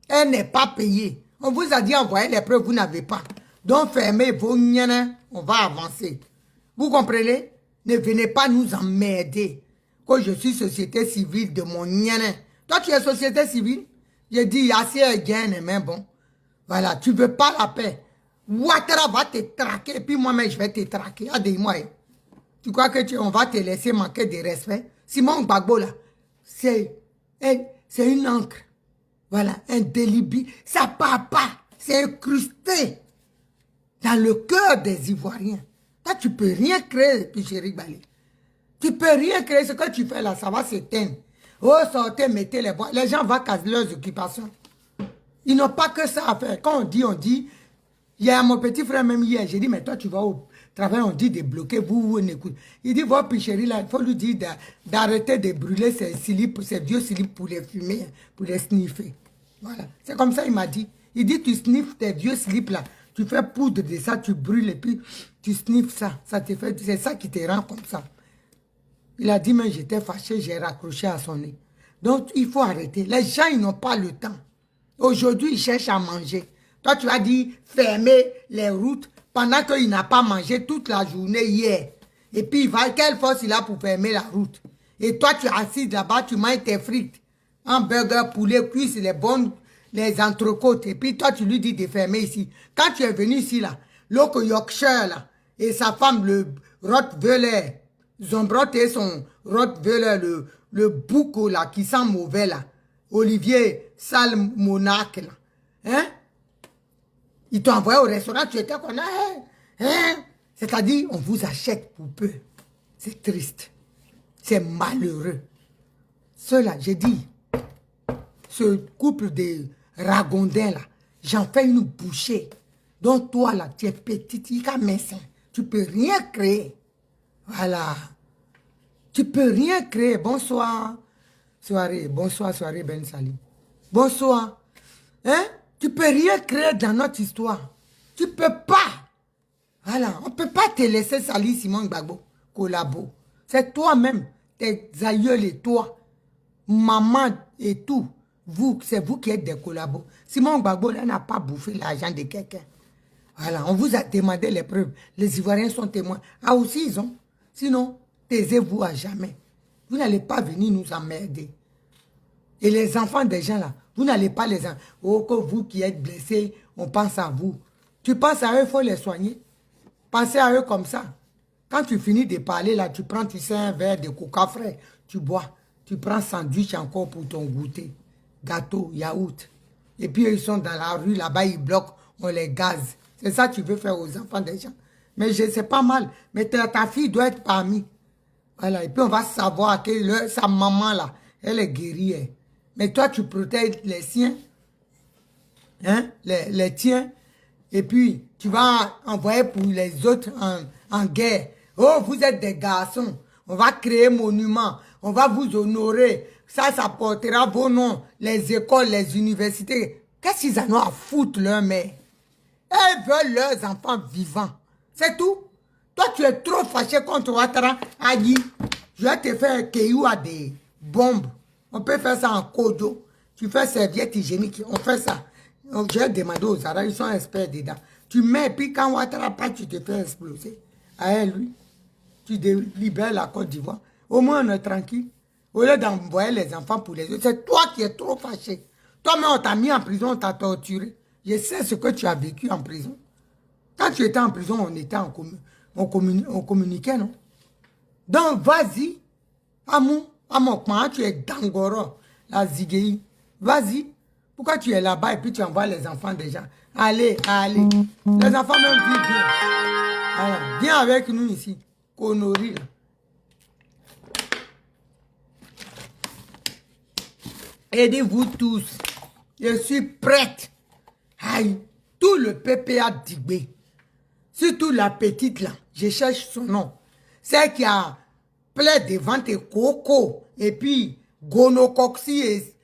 Elle n'est pas payée. On vous a dit envoyer les preuves, vous n'avez pas. Donc fermez vos niens, on va avancer. Vous comprenez? Ne venez pas nous emmerder. Quand je suis société civile de mon nien. Toi, tu es société civile? J'ai dit, assez gain, mais bon. Voilà, tu veux pas la paix. Ouattara va te traquer, puis moi-même, je vais te traquer. Addis-moi. Tu crois que on va te laisser manquer de respect? Simon Gbagbo, là, c'est une encre. Voilà, indélébile. Ça part pas. C'est incrusté dans le cœur des Ivoiriens. Toi, tu peux rien créer, Pichéri Balé. Tu peux rien créer. Ce que tu fais là, ça va s'éteindre. Oh, sortez, mettez les voix. Les gens vont casser leurs occupations. Ils n'ont pas que ça à faire. Quand on dit. Il y a mon petit frère même hier. J'ai dit, mais toi, tu vas au travail, on dit de bloquer, vous n'écoutez. Il dit, votre Pichéri là, il faut lui dire d'arrêter de brûler ses vieux slips pour les fumer, pour les sniffer. Voilà. C'est comme ça, il m'a dit. Il dit, tu sniffes tes vieux slips là. Tu fais poudre de ça, tu brûles et puis tu sniffes ça. C'est ça qui te rend comme ça. Il a dit, mais j'étais fâché, j'ai raccroché à son nez. Donc, il faut arrêter. Les gens, ils n'ont pas le temps. Aujourd'hui, ils cherchent à manger. Toi, tu as dit, fermer les routes pendant qu'il n'a pas mangé toute la journée hier. Et puis, quelle force il a pour fermer la route? Et toi, tu es assis là-bas, tu manges tes frites. Un burger, poulet, cuisse, les entrecôtes. Et puis, toi, tu lui dis de fermer ici. Quand tu es venu ici, là, l'autre Yorkshire, là, et sa femme, le Rottweiler, Zombrot et son Rottweiler, le bouc, là, qui sent mauvais, là. Olivier Salmonac, là. Hein? Ils t'ont envoyé au restaurant, tu étais comme, hein? C'est-à-dire, on vous achète pour peu. C'est triste. C'est malheureux. Cela, j'ai dit, ce couple de ragondins là, j'en fais une bouchée. Donc toi là, tu es petite, tu es médecin. Tu peux rien créer. Voilà. Tu peux rien créer. Bonsoir. Bonsoir, soirée, Ben Salim. Bonsoir. Hein? Tu peux rien créer dans notre histoire. Tu peux pas. Voilà. On ne peut pas te laisser salir Simon Gbagbo. Collabo. C'est toi-même, tes aïeuls et toi, maman et tout. Vous, c'est vous qui êtes des collabos. Simon Gbagbo n'a pas bouffé l'argent de quelqu'un. Voilà, on vous a demandé les preuves. Les Ivoiriens sont témoins. Ah aussi, ils ont. Sinon, taisez-vous à jamais. Vous n'allez pas venir nous emmerder. Et les enfants des gens là, vous n'allez pas les... Oh, que vous qui êtes blessés, on pense à vous. Tu penses à eux, il faut les soigner. Pensez à eux comme ça. Quand tu finis de parler là, tu prends, tu sais, un verre de coca frais, tu bois. Tu prends sandwich encore pour ton goûter. Gâteau, yaourt. Et puis ils sont dans la rue, là-bas, ils bloquent, on les gaze. C'est ça que tu veux faire aux enfants des gens. Mais c'est pas mal. Mais ta fille doit être parmi. Voilà. Et puis on va savoir que sa maman là, elle est guerrière. Mais toi, tu protèges les siens, hein, les tiens. Et puis, tu vas envoyer pour les autres en guerre. Oh, vous êtes des garçons. On va créer un monument. On va vous honorer. Ça portera vos noms. Les écoles, les universités. Qu'est-ce qu'ils en ont à foutre, leur mère? Elles veulent leurs enfants vivants. C'est tout. Toi, tu es trop fâché contre Ouattara. Adi, je vais te faire caillou à des bombes. On peut faire ça en kodo. Tu fais serviette hygiénique. On fait ça. Je vais demander aux Arabes, ils sont experts dedans. Tu mets, puis quand Ouattara passe, tu te fais exploser. À lui, tu libères la Côte d'Ivoire. Au moins, on est tranquille. Au lieu d'envoyer les enfants pour les autres, c'est toi qui es trop fâché. Toi-même, on t'a mis en prison, on t'a torturé. Je sais ce que tu as vécu en prison. Quand tu étais en prison, on communiquait, non? Donc, vas-y. Amokman, tu es Dangoro, la Zigei. Vas-y. Pourquoi tu es là-bas et puis tu envoies les enfants des gens? Allez, allez. Les enfants même vivent bien. Alors, viens avec nous ici. Konori, là. Aidez-vous tous. Je suis prête. Aïe, tout le PPA Digbé. Surtout la petite là. Je cherche son nom. Celle qui a plein de ventes et coco. Et puis, gonocoxie et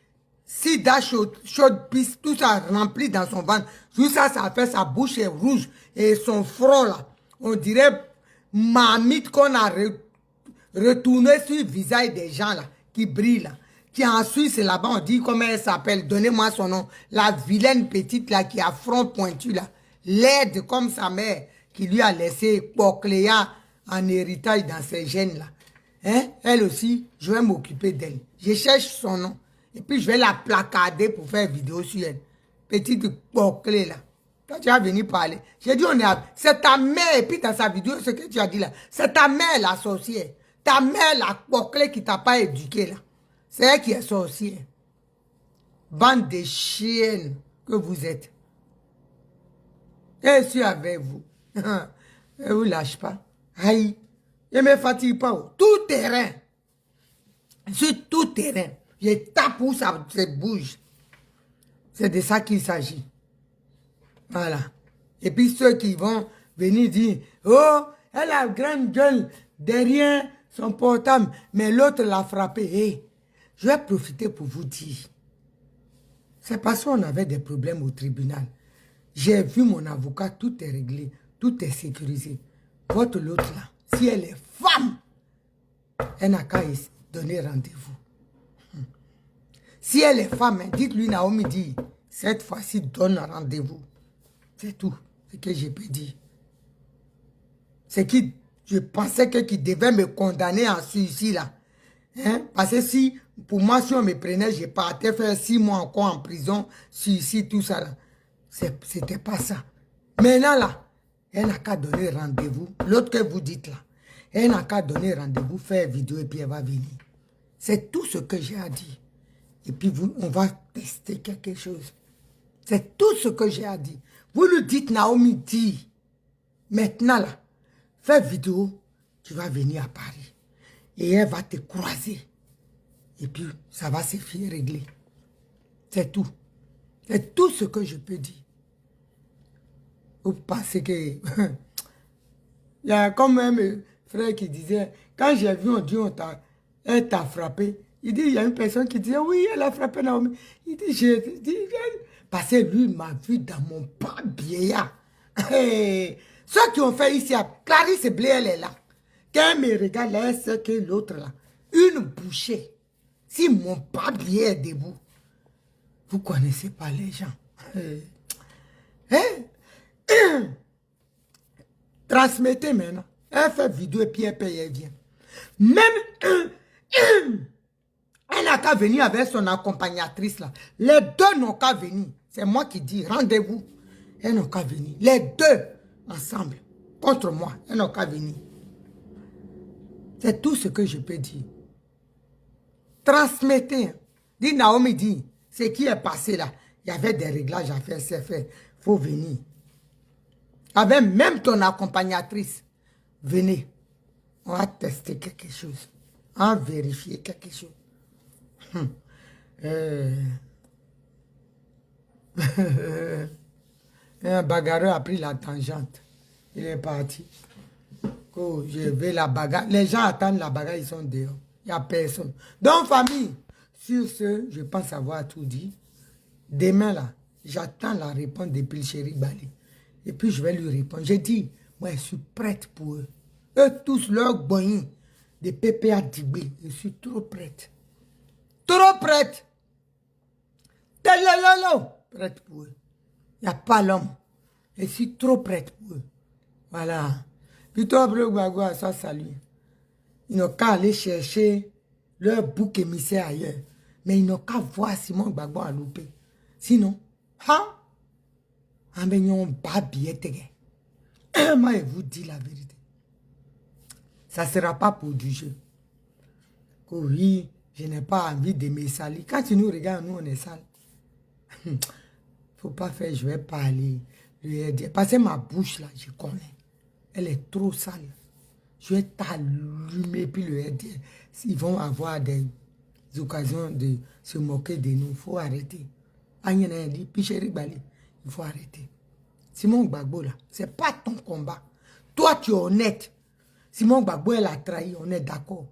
sida chaude piste, tout ça rempli dans son ventre. Tout ça, ça fait sa bouche est rouge. Et son front là, on dirait marmite qu'on a retourné sur le visage des gens là, qui brillent là. Qui en Suisse là-bas, on dit comment elle s'appelle. Donnez-moi son nom. La vilaine petite là, qui a front pointu là. Laide comme sa mère, qui lui a laissé Pocléa en héritage dans ses gènes là. Hein? Elle aussi, je vais m'occuper d'elle. Je cherche son nom. Et puis je vais la placarder pour faire vidéo sur elle. Petite Poclé là. Toi, tu vas venir parler. J'ai dit, c'est ta mère. Et puis dans sa vidéo, ce que tu as dit là, c'est ta mère la sorcière. Ta mère la Poclé qui t'a pas éduqué là. C'est elle qui est sorcière. Bande de chiennes que vous êtes. Et je suis avec vous. Je ne vous lâche pas. Aïe. Je ne me fatigue pas. Tout terrain. Sur tout terrain. Je tape où ça se bouge. C'est de ça qu'il s'agit. Voilà. Et puis ceux qui vont venir dire, oh, elle a une grande gueule derrière son portable, mais l'autre l'a frappé. Hey, je vais profiter pour vous dire. C'est parce qu'on avait des problèmes au tribunal. J'ai vu mon avocat, tout est réglé, tout est sécurisé. Votre l'autre là, si elle est femme, elle n'a qu'à donner rendez-vous. Si elle est femme, dites-lui Naomi dit, cette fois-ci donne rendez-vous. C'est tout ce que je peux dire. C'est qui, je pensais qu'il devait me condamner en suicide là. Hein? Parce que si, pour moi, si on me prenait, je partais faire 6 mois encore en prison, suicide, tout ça là. C'était pas ça. Maintenant là, elle n'a qu'à donner rendez-vous. L'autre que vous dites là, elle n'a qu'à donner rendez-vous, faire vidéo et puis elle va venir. C'est tout ce que j'ai à dire. Et puis on va tester quelque chose. C'est tout ce que j'ai à dire. Vous lui dites, Naomi dit, maintenant là, fais vidéo, tu vas venir à Paris. Et elle va te croiser. Et puis, ça va se faire régler. C'est tout. C'est tout ce que je peux dire. Vous pensez que... Il y a comme un frère qui disait, quand j'ai vu, on dit, elle t'a frappé. Il dit, il y a une personne qui disait, oui, elle a frappé Naomi. Il dit, parce que lui, il m'a vu dans mon pas vieillard. Ceux qui ont fait ici, Clarisse Blé, elle est là. Quand elle me regarde, là, elle sait que l'autre là, une bouchée. Si mon pas est debout, vous ne connaissez pas les gens. Transmettez maintenant. Elle fait vidéo et puis elle paye, elle vient. Même, elle n'a qu'à venir avec son accompagnatrice là. Les deux n'ont qu'à venir. C'est moi qui dis, rendez-vous. Elles n'ont qu'à venir. Les deux ensemble, contre moi, elles n'ont qu'à venir. C'est tout ce que je peux dire. Transmettez. Dit Naomi dit, ce qui est passé là, il y avait des réglages à faire, c'est fait. Il faut venir. Avec même ton accompagnatrice, venez. On va tester quelque chose. On va vérifier quelque chose. Un bagarreur a pris la tangente. Il est parti. Oh, je vais la bagarre. Les gens attendent la bagarre, ils sont dehors. Il n'y a personne. Donc, famille, sur ce, je pense avoir tout dit. Demain, là, j'attends la réponse depuis le chéri Bali. Et puis, je vais lui répondre. J'ai dit, moi, je suis prête pour eux. Eux tous, leurs boyens de PPA Dibé. Je suis trop prête. Trop prête. Prête pour eux. Il n'y a pas l'homme. Je suis trop prête pour eux. Voilà. Plutôt après le Gbagbo, ça salue. Ils n'ont qu'à aller chercher leur bouc émissaire ailleurs. Mais ils n'ont qu'à voir Simon Gbagbo à louper. Sinon, mais ils n'ont pas bien. Moi, je vous dis la vérité. Ça ne sera pas pour du jeu. Que oui, je n'ai pas envie de me salir. Quand tu nous regardes, nous, on est sale. Il ne faut pas faire, je vais parler. Parce que ma bouche, là, je connais. Elle est trop sale. Je vais t'allumer, puis le RDR. Ils vont avoir des occasions de se moquer de nous. Il faut arrêter. Agnès dit, puis chéri Bali, il faut arrêter. Simon Gbagbo, là, ce n'est pas ton combat. Toi, tu es honnête. Simon Gbagbo, elle a trahi, on est d'accord.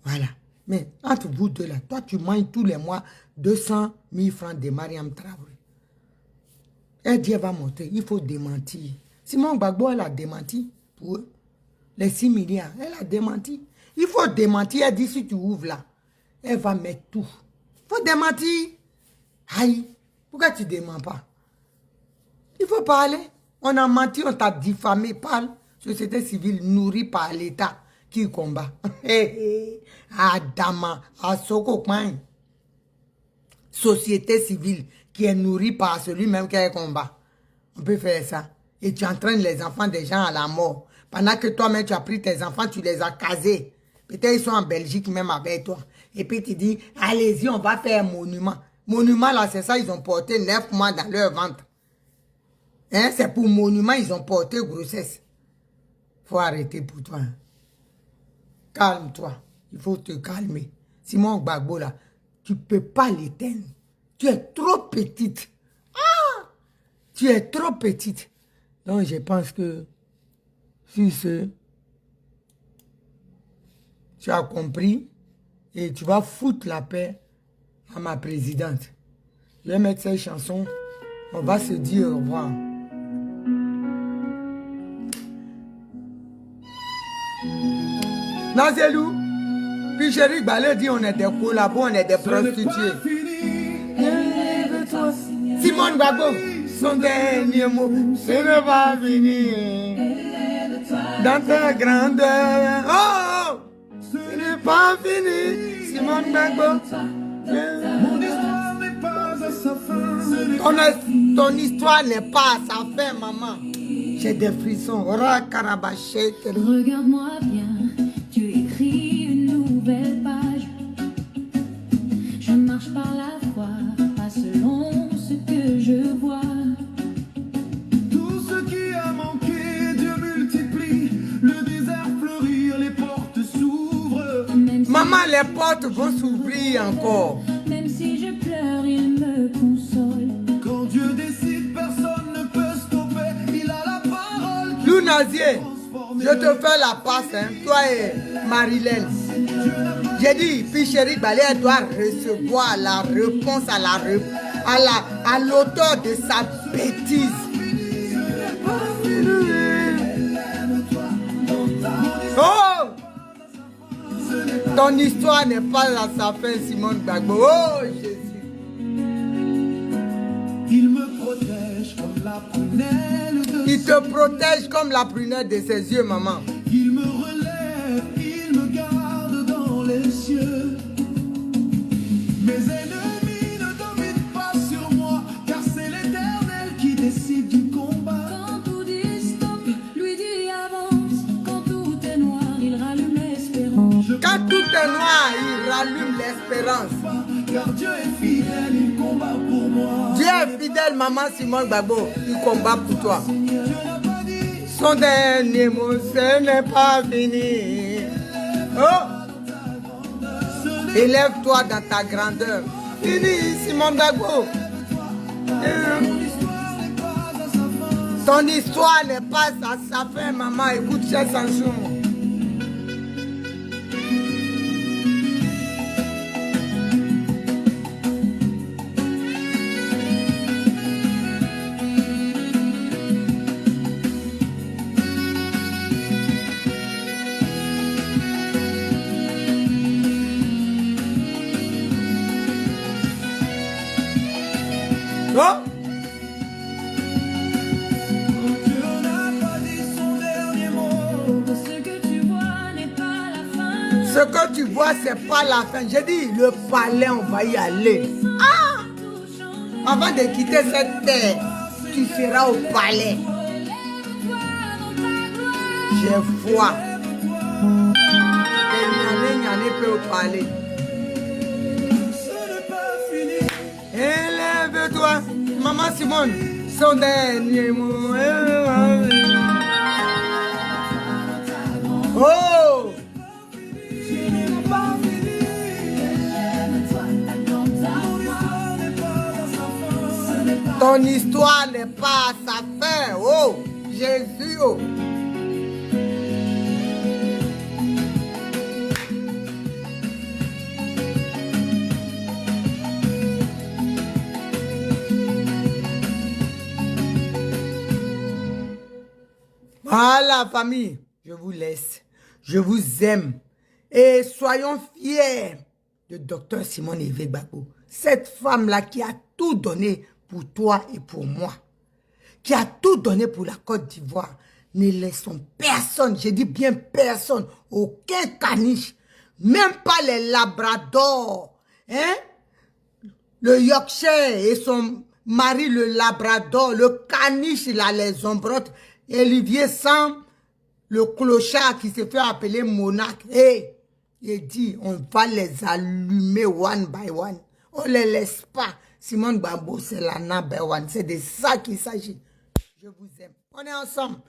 Voilà. Mais entre vous deux, là, toi, tu manges tous les mois 200 000 francs de Mariam Traoré. Elle dit, elle va monter, il faut démentir. Simon Gbagbo, elle a démenti pour eux. Les 6 milliards, elle a démenti. Il faut démentir. Elle dit, si tu ouvres là, elle va mettre tout. Il faut démentir. Aïe, pourquoi tu ne déments pas? Il faut parler. On a menti, on t'a diffamé. Parle. Société civile nourrie par l'État qui combat. Adama, Asoko Kwan. Société civile qui est nourrie par celui-même qui combat. On peut faire ça. Et tu entraînes les enfants des gens à la mort. Pendant que toi-même, tu as pris tes enfants, tu les as casés. Peut-être ils sont en Belgique même avec toi. Et puis tu dis, allez-y, on va faire un monument. Monument, là, c'est ça, ils ont porté 9 mois dans leur ventre. Hein? C'est pour monument, ils ont porté grossesse. Faut arrêter pour toi. Calme-toi. Il faut te calmer. Simon Gbagbo, là, tu ne peux pas l'éteindre. Tu es trop petite. Tu es trop petite. Donc, je pense que sur ce, tu as compris et tu vas foutre la paix à ma présidente. Je vais mettre cette chanson. On va se dire au revoir. Nazelou, puis Chéri Balé dit on est des collabos, on est des prostituées. Simone Gbagbo, son dernier mot, ce n'est pas fini. Dans ta grandeur, oh, ce n'est pas fini. Simone Gbagbo, mon histoire n'est pas à sa fin. Ton histoire n'est pas à sa fin, maman. J'ai des frissons. Regarde-moi bien, tu écris une nouvelle page. Je marche par la foi, pas selon ce que je vois. Tout ce qui a manqué, Dieu multiplie. Le désert fleurir, les Quand les portes vont s'ouvrir encore. Même si je pleure, il me console. Quand Dieu décide, personne ne peut stopper. Il a la parole. Lou Nazier, je te fais la passe, hein, toi et Marilène. J'ai dit, puis chérie Balé doit recevoir la réponse à l'auteur de sa bêtise. Oh! Ton histoire n'est pas à sa fin, Simone Gbagbo. Oh, Jésus. Il me protège comme la prunelle de Il te protège comme la prunelle de ses yeux, maman. Il me relève, il me garde dans les cieux. Mes ennemis ne dominent pas sur moi, car c'est l'Éternel qui décide du combat. Quand tout dit stop, lui dit avance. Quand tout est noir, il rallume l'espérance. Quand tout est noir, il rallume l'espérance. Car Dieu est fidèle, il combat pour moi. Dieu est fidèle, maman Simone Gbagbo. Il combat pour toi. Dieu n'a pas dit, Son dernier mot, ce n'est pas fini. Oh! Élève-toi dans ta grandeur. Fini, Simone Gbagbo. Ton histoire n'est pas à sa fin, maman. Écoute, cher Sanson. Oh! Dieu n'a pas dit son dernier mot. Ce que tu vois n'est pas la fin. Ce que tu vois, c'est pas la fin. J'ai dit, le palais, on va y aller. Ah! Tout change. Avant de quitter cette terre, tu seras au palais. Toi dans ta gloire. J'ai foi. Et Nyane peut au palais. Ce n'est pas fini. Élève-toi, maman Simone, son dernier mot. Oh! Ce n'est pas fini. Ton histoire n'est pas à sa fin. Ton histoire n'est pas à sa fin. Oh! Jésus, oh! Voilà, famille, je vous laisse. Je vous aime. Et soyons fiers de Dr Simone Hervé Gbagbo. Cette femme-là qui a tout donné pour toi et pour moi. Qui a tout donné pour la Côte d'Ivoire. Ne laissons personne, je dis bien personne, aucun caniche, même pas les labradors, hein? Le Yorkshire et son mari, le labrador, le caniche, là, les ombrottes, Olivier Sam, le clochard qui se fait appeler monarque. Hey, il dit, on va les allumer one by one. On ne les laisse pas. Simone Gbagbo, c'est la number one. C'est de ça qu'il s'agit. Je vous aime. On est ensemble.